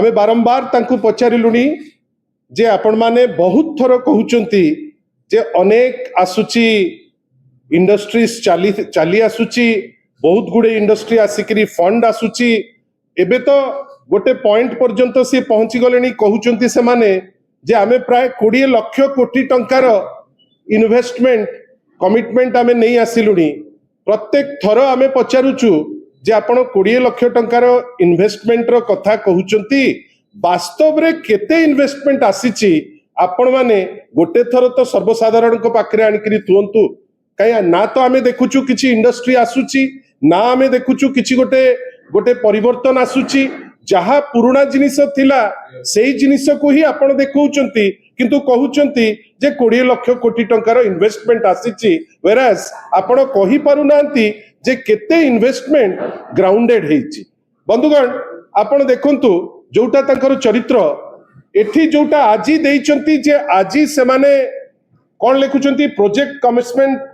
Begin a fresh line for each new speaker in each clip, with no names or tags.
आमे बारंबार तांकु पचारिलुनी जे आपण माने बहुत थर कहउचंती जे अनेक आसुची इंडस्ट्रीज चाली आसुची बहुत गुड़े इंडस्ट्री आसिकरी फंड आसुची एबे तो गोटे पॉइंट पर्यंत से पहुंची गलेनी कहउचंती से माने जे आमे प्राय 20 लाख कोटी टंकार इन्वेस्टमेंट कमिटमेंट आमे नहीं आसिलुनी प्रत्येक थर आमे पचारुचु जे आपण 20 लाख टंकार इन्वेस्टमेंट रो कथा कहउचंती वास्तव रे केते इन्वेस्टमेंट आसीची आपण माने गोटे थर तो सर्वसाधारण को पाखरे आनिकरी तुंतु कहीं ना तो आमे देखुचु किछि इंडस्ट्री आसुची ना आमे देखुचु किछि गोटे गोटे परिवर्तन आसुची जहा पुराना जिनिस थिला सेही जिनिस को ही आपण देखौचंती किंतु कहउचंती जे 20 लाख कोटी टंकार इन्वेस्टमेंट आसीची वेरास आपण कहि पारु नांती जे केते इन्वेस्टमेंट ग्राउंडेड हेची। बंधुगण आपण देखंतु जोटा तांकर चरित्र एठी जोटा आजी देइचंती जे आजी से माने कौन लिखुचंती project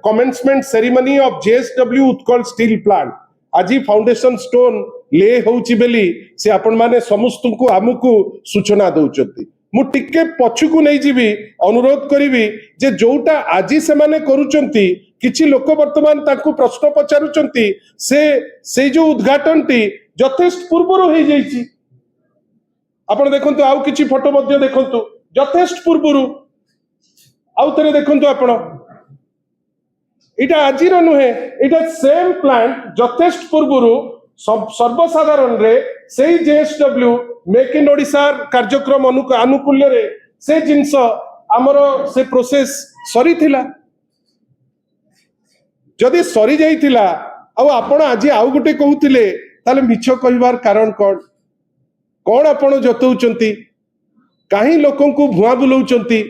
commencement ceremony of JSW Utkal steel plant आज फाउंडेशन स्टोन ले होउची बेली से आपण माने समस्त को आमुकु सूचना दउचंती मु टिके पछुकु नै जीवी अनुरोध करिवि जे जोटा आजी से माने करूचंती किछि लोक वर्तमान ताकू प्रश्न पचारुचंती से जो उद्घाटनटी यथेष्ट पूर्वरु हे जाईची आपण देखंतु आउ किछि फोटो मध्ये देखंतु यथेष्ट पूर्वरु आउ थरे देखंतु आपण इटा आजिर नुहे इटा सेम प्लांट यथेष्ट पूर्वरु सर्वसाधारण रे से जेएसडब्ल्यू मेक इन ओडिशा कार्यक्रम अनुकूल्य रे से जिंस आमर से प्रोसेस सरी थिला जदि सरी जाइथिला आउ आपण आज आउ गुटे कहउथिले ताले मिछ कहिबार कारण कौन आपण जतौचंती काहे लोकन को भुआ बुलौचंती।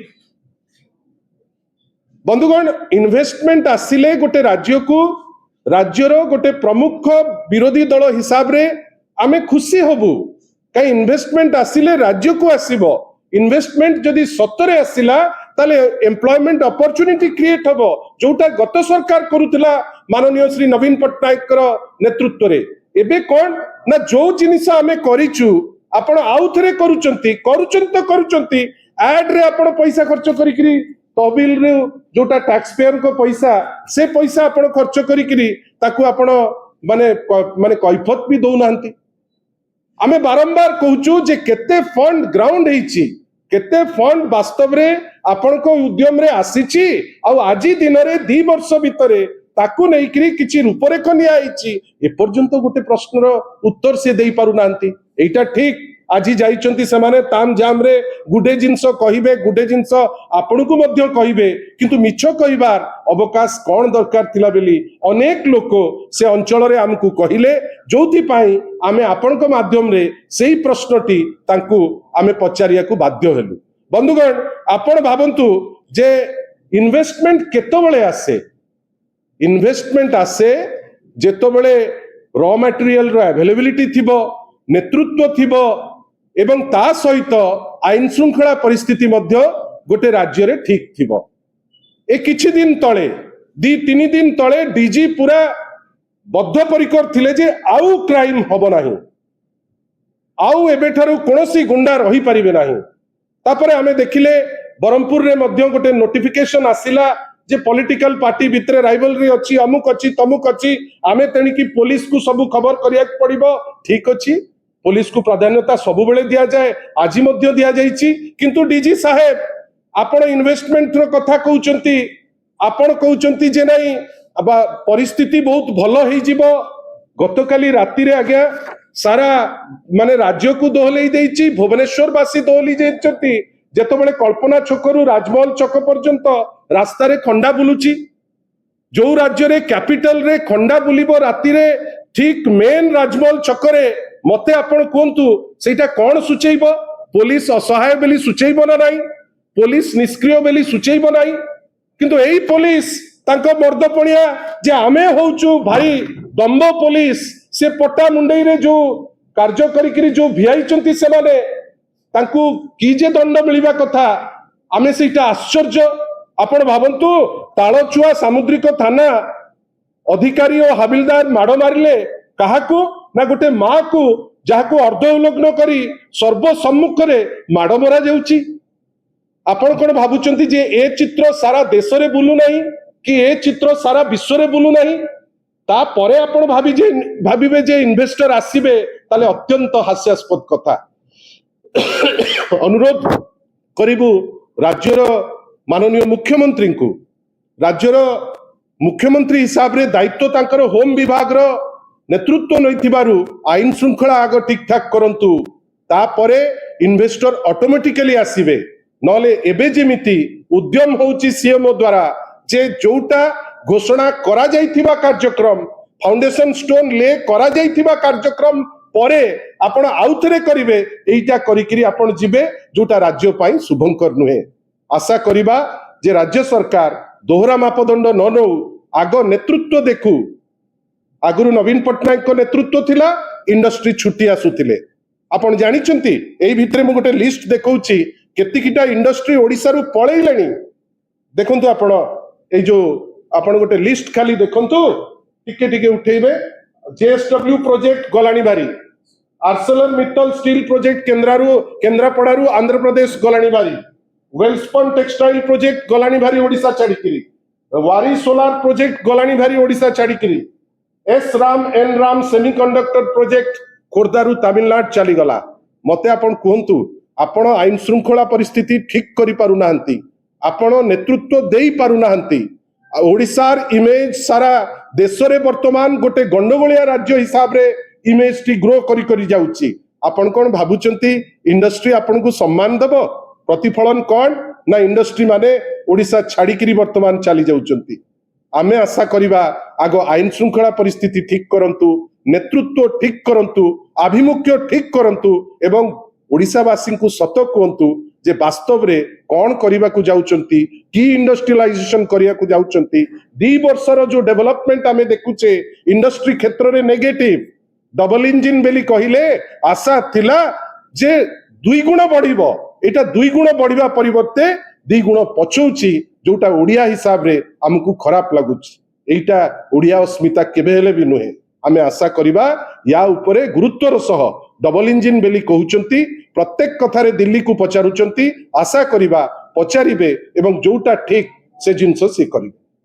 बंधुगण इन्वेस्टमेंट आसिले गोटे राज्य को राज्यर गोटे प्रमुख विरोधी दल हिसाब रे आमे खुशी होबु कई इन्वेस्टमेंट आसिले राज्य को आसीबो इन्वेस्टमेंट जदि सतरे आसिला ताले एम्प्लॉयमेंट अपॉर्चुनिटी क्रिएट हबो जोटा गत सरकार करूतिला माननीय श्री नवीन पट्टनायक नेतृत्व रे एबे कोन ना जो जिनिस आमे करिचु आपण आउ थरे करूचंती एड रे आपण पैसा खर्च करिकरी तहबिल रे जोटा टैक्स पेयर को पैसा से पैसा आपण खर्च करिकरी ताकू आपण माने कैफत भी दउ नांती आमे बारंबार कहूचु जे केते फंड ग्राउंड हेची केते फंड वास्तव रे आपण को उद्यम रे आसीची आ आजी दिन रे 2 वर्ष भितरे ताकू नेइकरी किछि रूपरेख निया आइची ए पर्यंत गोटे प्रश्नर उत्तर से देई पारु नांती एटा ठीक आज जाइचंती से माने ताम जाम रे गुडे जिंस कहिबे गुडे जिंस आपण को मध्य कहिबे किंतु मिछ कहिबार अवकाश कोन दरकार थिला बेली अनेक लोक से अंचल रे हमकु कहिले जोथि पाई आमे आपण को माध्यम रे सेही प्रश्नटी तांकु आमे पचारिया को बाध्य हेलु। बंधुगण आपण भाबंतु जे इन्वेस्टमेंट केतो बेले आसे इन्वेस्टमेंट आसे जेतो बेले रॉ मटेरियल रो अवेलेबिलिटी थिबो नेतृत्व थिबो एवं ता सहित आईन श्रृंखला परिस्थिति मध्य गोटे राज्य रे ठीक थिबो। ए किछि दिन तळे 2-3 दिन तळे डीजी पूरा बद्धपरिकर थिले जे आउ क्राइम हबो नाही आउ एबेठारु कोनोसी गुंडा रही परिबे नाही तापरे हमें देखिले बरमपुर रे मध्य गोटे नोटिफिकेशन आसिला जे पॉलिटिकल पार्टी भितरे राइवलरी अछि अमुक अछि तमुक अछि आमे तेणिकी पुलिस को सब खबर करिया पड़िबो ठीक अछि पुलिस को प्राधान्यता सब बेले दिया जाए आज मध्य दिया जाइछि किंतु डीजी साहेब आपण इन्वेस्टमेंट रो कथा कहउचंती आपण कहउचंती जे नाही परिस्थिति बहुत भलो हेइ जिवो गतकाली राति रे आज्ञा सारा माने राज्य को दोहलेई देइछि भुवनेश्वर वासी दोहली जेचंती जेतबेले कल्पना छकरू राजमहल चक पर्यंत रास्ता रे खंडा बुलुची जो राज्य रे कैपिटल रे खंडा बुलिबो राति रे ठीक मेन राजमहल चकरे मते आपण कोंतु सेटा कोन सुचैबो पुलिस असहाय बेली सुचैबो ना नाही पुलिस निष्क्रिय बेली सुचैबो नाही किंतु एई पुलिस तांको मर्दपणिया जे आमे होउचु भाई दम्ब पुलिस से पट्टा मुंडई रे जो कार्य करिकरी जो भिआइचंती से माने तांकू की जे दंड मिलिबा कथा आमे सेटा आश्चर्य आपण भाबंतु ताळचुआ सामुद्रिक थाना अधिकारी और हाबिलदार माड़ मारिले काहाकू ना गोटे माँ को जहाको अर्ध उल्लग्न करी सर्वसम्मुखरे माड़ मरा जाउची। आपण कौन भावुंट जे ए चित्र सारा देश में बुलू नहीं कि ए चित्र सारा विश्व में बुलू नहीं तापरे आपण भाविबे जे इन्वेस्टर आसीबे ताले अत्यंत हास्यास्पद कथा। अनुरोध करिबु राज्यर माननीय मुख्यमंत्री को राज्यर मुख्यमंत्री हिसाब रे दायित्व तांकर होम विभाग रो नेतृत्व नैथिबारु आईन श्रृंखला आग ठीक ठाक करंतु तापरे इन्वेस्टर ऑटोमेटिकली आसीबे नले एबे जेमिति उद्यम होउची सीएमओ द्वारा जे जोटा घोषणा करा जाइथिबा कार्यक्रम फाउंडेशन स्टोन ले करा जाइथिबा कार्यक्रम परे आपण आउथरे करिवे एइटा करिकरी आपण जिबे जोटा राज्य पाई शुभंकर नुहे। आशा करिबा जे राज्य सरकार दोहरा मापदंड न नौ आग नेतृत्व देखु आगुरु नवीन पट्टनायक को नेतृत्व थिला इंडस्ट्री छुट्टी आसुथिले आपण जानिचंती एई भितरे मु गोटे लिस्ट देखौची केतिकिटा इंडस्ट्री ओडिसा रु पळैलेनी देखंतु आपण ए जो आपण गोटे लिस्ट खाली देखंतु टिके टिके उठेबे। जेएसडब्ल्यू प्रोजेक्ट गलानी बारी आर्सेलर मित्तल स्टील प्रोजेक्ट केंद्रापड़ारू आंध्र प्रदेश गलानी बारी वेल्सपन टेक्सटाइल प्रोजेक्ट गलानी भारी ओडिशा छाड़िकी वारी सोलार प्रोजेक्ट गलानी भारी ओडिशा छाड़िकी S Ram N Ram semiconductor project खोर्धारू तमिलनाडु चलीगला। मते आपण कहतु आपण आईन श्रृंखला परिस्थिति ठीक करि पारु नाहंती आपण नेतृत्व देई पारु नाहंती ओडिशार इमेज सारा देश रे वर्तमान गोटे गंडगोलिया राज्य हिसाब रे इमेज टी ग्रो करी करी जाउची। आपण कोन भाबुचंती इंडस्ट्री आपण को सम्मान देबो प्रतिफलन कौन ना इंडस्ट्री माने ओडिशा छाड़िकी वर्तमान चली जाउचंती। आमे आशा करिबा आग आईन श्रृंखला परिस्थिति ठीक करंतु नेतृत्व ठीक करंतु आभिमुख्य ठीक करंतु एवं ओडिशावासी को सत कहतु जे वास्तव रे कौन करने को जाउचंती की इंडस्ट्रियलाइजेशन करिया को जाउचंती। 2 वर्षर जो डेवलपमेंट आमे देखुचे इंडस्ट्री क्षेत्र रे नेगेटिव डबल इंजिन बेली कहिले आशा थिला जे 2 गुण बढ़िबो एटा 2 गुण बढ़िबा परिवर्ते 2 गुण पछौची जोटा ओडिया हिसाब रे हमकु खराब लागुची। एटा ओडिया अस्मिता केबे हेले भी नुहे। आमे आशा करिबा या उपरे गुरुत्वर सह डबल इंजिन बेली कहउचंती प्रत्येक कथारे दिल्ली को पचारुचंती आशा करिबा पचारिबे एवं जोटा ठीक से जिनस से करिबे।